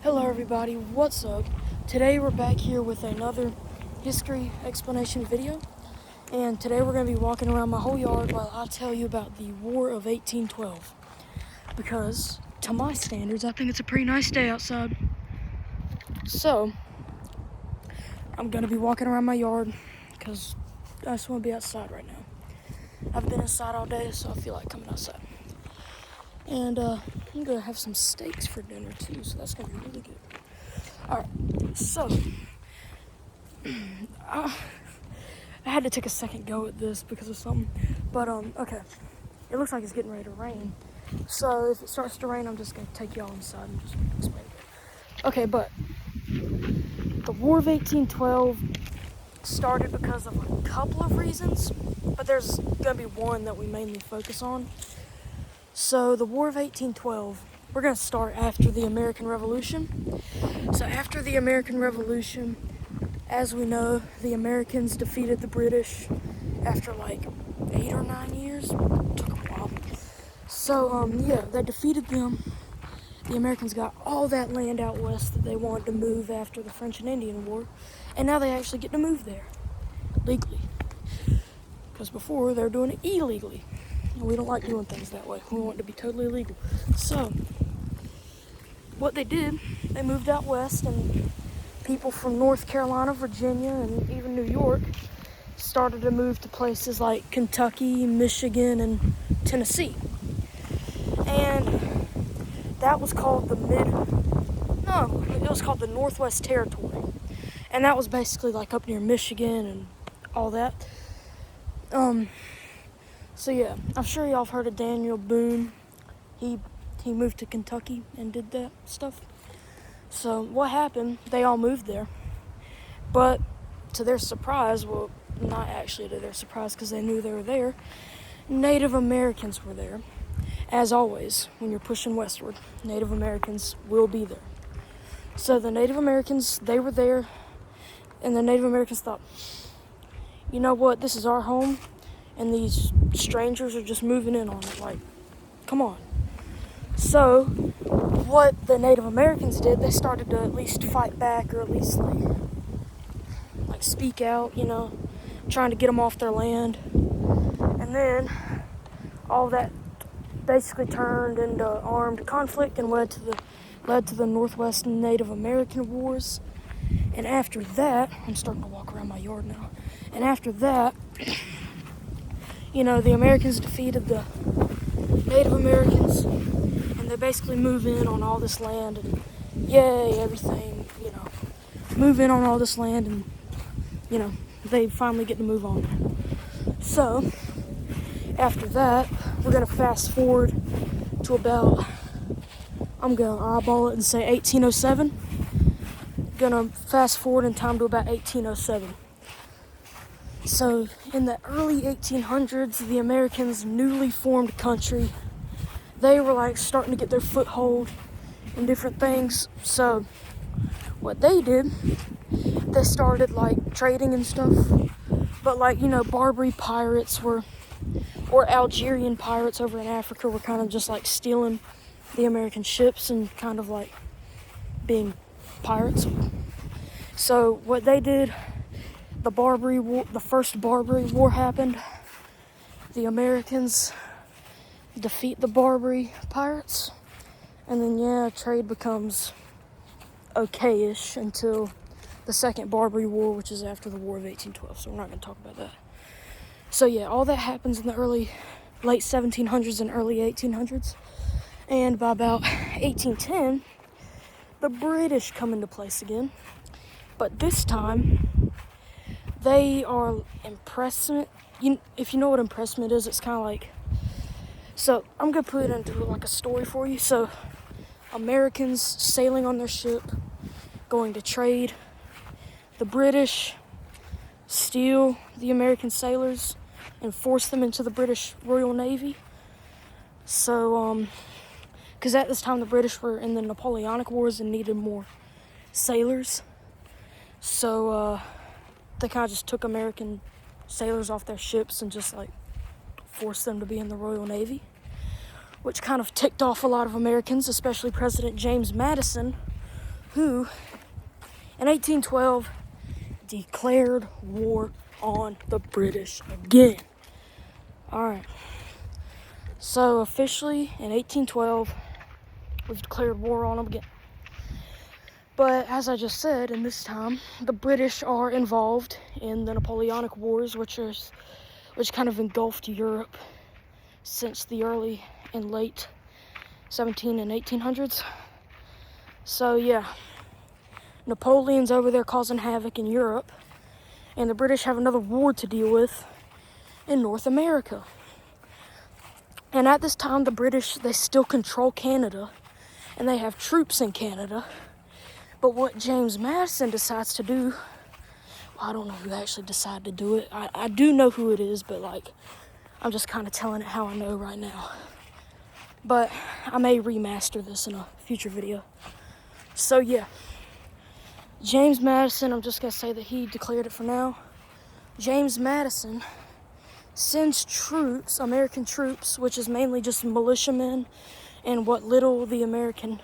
Hello everybody, what's up? Today we're back here with another history explanation video, and today we're going to be walking around my whole yard while I tell you about the War of 1812, because to my standards I think it's a pretty nice day outside. So I'm going to be walking around my yard because I just want to be outside right now. I've been inside all day, so I feel like coming outside. And I'm going to have some steaks for dinner too, so that's going to be really good. Alright, so I had to take a second go at this because of something, but okay. It looks like it's getting ready to rain, so if it starts to rain, I'm just gonna take y'all inside and just explain it. Okay, but the War of 1812 started because of a couple of reasons, but there's gonna be one that we mainly focus on. So the War of 1812, we're gonna start after the American Revolution. So after the American Revolution, as we know, the Americans defeated the British after like 8 or 9 years. It took a while. So, yeah, they defeated them. The Americans got all that land out west that they wanted to move after the French and Indian War. And now they actually get to move there legally. Because before, they were doing it illegally. And we don't like doing things that way. We want it to be totally legal. So, what they did, they moved out west, and people from North Carolina, Virginia, and even New York started to move to places like Kentucky, Michigan, and Tennessee. And that was called it was called the Northwest Territory. And that was basically like up near Michigan and all that. So yeah, I'm sure y'all have heard of Daniel Boone. He moved to Kentucky and did that stuff. So what happened, they all moved there. But to their surprise, well, not actually to their surprise because they knew they were there, Native Americans were there. As always, when you're pushing westward, Native Americans will be there. So the Native Americans, they were there, and the Native Americans thought, you know what, this is our home, and these strangers are just moving in on it, like, come on. So what the Native Americans did, they started to at least fight back, or at least like speak out, trying to get them off their land. And then all that basically turned into armed conflict and led to the Northwest Native American Wars. And after that, I'm starting to walk around my yard now. And after that, the Americans defeated the Native Americans, and they basically move in on all this land, and yay, everything, move in on all this land, and, they finally get to move on. So, after that, we're going to fast forward to about, I'm going to eyeball it and say 1807. Going to fast forward in time to about 1807. So, in the early 1800s, the Americans' newly formed country, they were starting to get their foothold in different things. So, what they did, they started trading and stuff. But Barbary pirates or Algerian pirates over in Africa were kind of just stealing the American ships and kind of being pirates. So what they did, the first Barbary War happened. The Americans defeat the Barbary pirates, and then trade becomes okay-ish until the second Barbary War, which is after the War of 1812. So we're not going to talk about that. So all that happens in the late 1700s and early 1800s. And by about 1810, the British come into place again. But this time, they are impressment. If you know what impressment is, it's kind of so I'm going to put it into a story for you. So Americans sailing on their ship, going to trade. The British steal the American sailors and force them into the British Royal Navy. So, because at this time the British were in the Napoleonic Wars and needed more sailors. So, they kind of just took American sailors off their ships and just forced them to be in the Royal Navy, which kind of ticked off a lot of Americans, especially President James Madison, who, in 1812, declared war on the British again. Alright, so officially in 1812, we've declared war on them again. But as I just said, in this time, the British are involved in the Napoleonic Wars, which kind of engulfed Europe since the early and late 17 and 1800s. So yeah, Napoleon's over there causing havoc in Europe, and the British have another war to deal with in North America. And at this time, the British, they still control Canada, and they have troops in Canada. But what James Madison decides to do, well, I don't know who actually decided to do it. I do know who it is, but like, I'm just kind of telling it how I know right now. But I may remaster this in a future video. So yeah, James Madison, I'm just going to say that he declared it for now. James Madison sends troops, American troops, which is mainly just militiamen and what little the Americans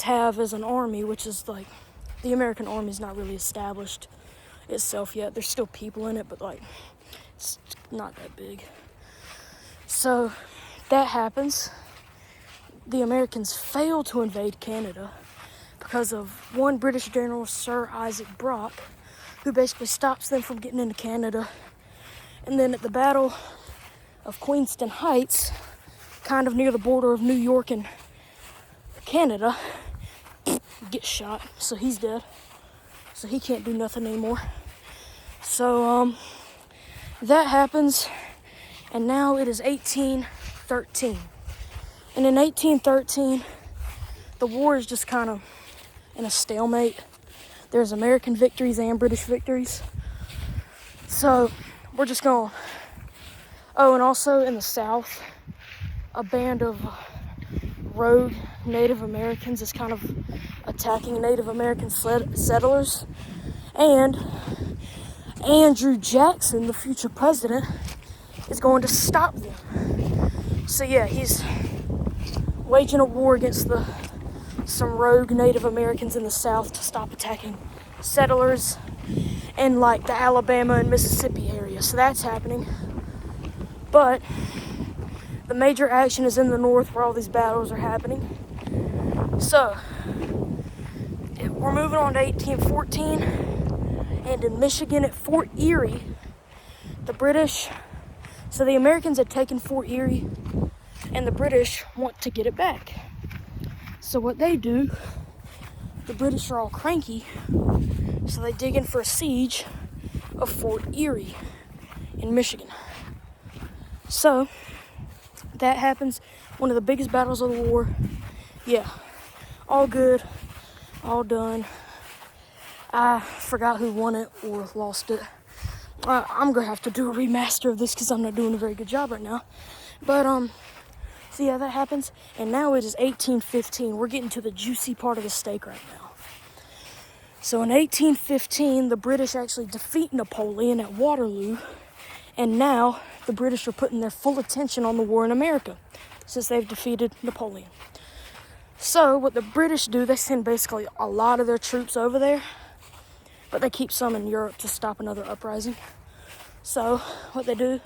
have as an army, which is like, the American army is not really established itself yet. There's still people in it, but like, it's not that big. So that happens. The Americans fail to invade Canada because of one British general, Sir Isaac Brock, who basically stops them from getting into Canada. And then at the Battle of Queenston Heights, kind of near the border of New York and Canada, gets shot, so he's dead. So he can't do nothing anymore. So that happens, and now it is 1813. And in 1813, the war is just kind of in a stalemate. There's American victories and British victories. So we're just going. Oh, and also in the South, a band of rogue Native Americans is kind of attacking Native American settlers. And Andrew Jackson, the future president, is going to stop them. So yeah, he's waging a war against some rogue Native Americans in the South to stop attacking settlers in like the Alabama and Mississippi area. So that's happening. But the major action is in the North, where all these battles are happening. So we're moving on to 1814, and in Michigan at Fort Erie, the Americans had taken Fort Erie, and the British want to get it back. So what they do, the British are all cranky, so they dig in for a siege of Fort Erie in Michigan. So that happens, one of the biggest battles of the war. Yeah, all good, all done. I forgot who won it or lost it. I'm gonna have to do a remaster of this because I'm not doing a very good job right now. But so yeah, that happens, and now it is 1815. We're getting to the juicy part of the steak right now. So in 1815, the British actually defeat Napoleon at Waterloo, and now the British are putting their full attention on the war in America since they've defeated Napoleon. So what the British do, they send basically a lot of their troops over there, but they keep some in Europe to stop another uprising. So what they do,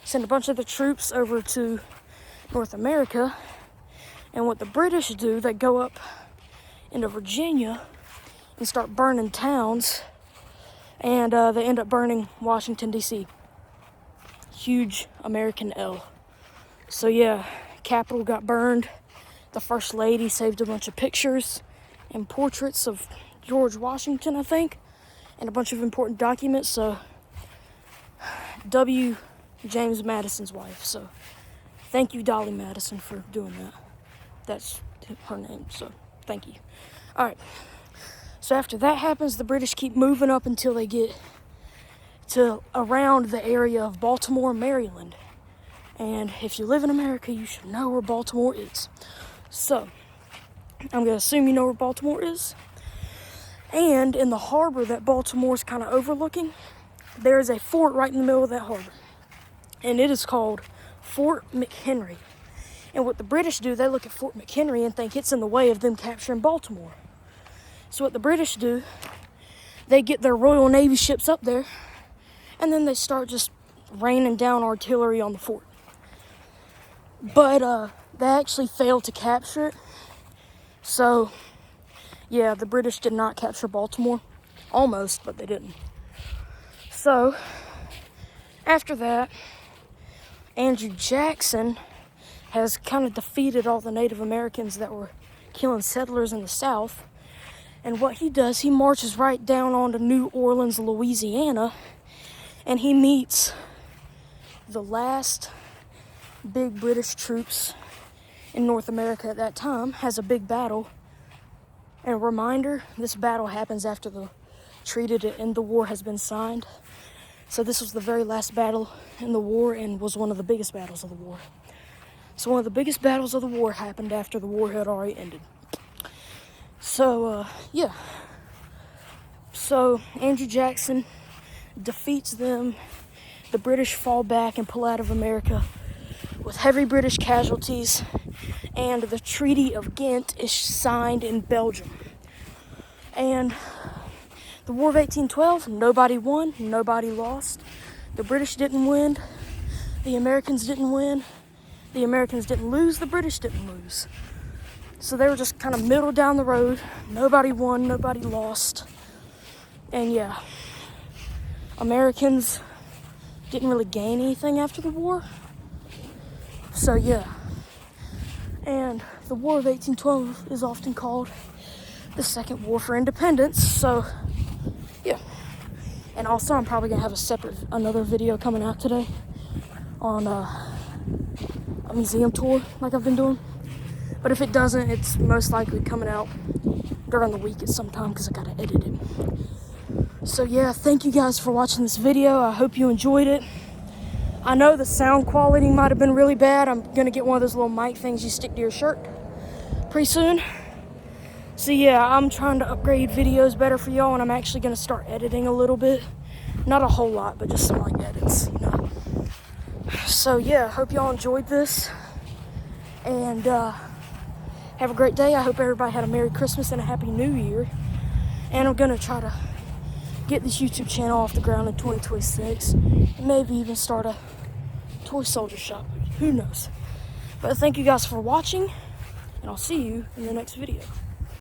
send a bunch of the troops over to North America, and what the British do, they go up into Virginia and start burning towns, and they end up burning Washington, D.C. Huge American L. So yeah, Capitol got burned. The First Lady saved a bunch of pictures and portraits of George Washington, I think, and a bunch of important documents. So W. James Madison's wife. So thank you, Dolly Madison, for doing that. That's her name, so thank you. All right. So after that happens, the British keep moving up until they get to around the area of Baltimore, Maryland. And if you live in America, you should know where Baltimore is. So I'm going to assume you know where Baltimore is. And in the harbor that Baltimore's kind of overlooking, there is a fort right in the middle of that harbor. And it is called Fort McHenry. And what the British do, they look at Fort McHenry and think it's in the way of them capturing Baltimore. So what the British do, they get their Royal Navy ships up there, and then they start just raining down artillery on the fort. But they actually failed to capture it. So, yeah, the British did not capture Baltimore. Almost, but they didn't. So, after that, Andrew Jackson has kind of defeated all the Native Americans that were killing settlers in the South. And what he does, he marches right down onto New Orleans, Louisiana, and he meets the last big British troops in North America at that time, has a big battle. And a reminder, this battle happens after the treaty to end the war has been signed. So this was the very last battle in the war and was one of the biggest battles of the war. So one of the biggest battles of the war happened after the war had already ended. So, yeah. So, Andrew Jackson defeats them. The British fall back and pull out of America with heavy British casualties. And the Treaty of Ghent is signed in Belgium. And the War of 1812, nobody won, nobody lost. The British didn't win. The Americans didn't win. The Americans didn't lose. The British didn't lose. So they were just kind of middle down the road. Nobody won, nobody lost. And yeah, Americans didn't really gain anything after the war. So yeah. And the War of 1812 is often called the Second War for Independence. So yeah. And also I'm probably gonna have another video coming out today on a museum tour like I've been doing. But if it doesn't, it's most likely coming out during the week at some time because I gotta edit it. So yeah, thank you guys for watching this video. I hope you enjoyed it. I know the sound quality might have been really bad. I'm gonna get one of those little mic things you stick to your shirt pretty soon. So yeah, I'm trying to upgrade videos better for y'all, and I'm actually gonna start editing a little bit. Not a whole lot, but just some like edits, you know. So yeah, hope y'all enjoyed this. And have a great day. I hope everybody had a Merry Christmas and a Happy New Year. And I'm gonna try to get this YouTube channel off the ground in 2026. And maybe even start a toy soldier shop. Who knows? But thank you guys for watching, and I'll see you in the next video.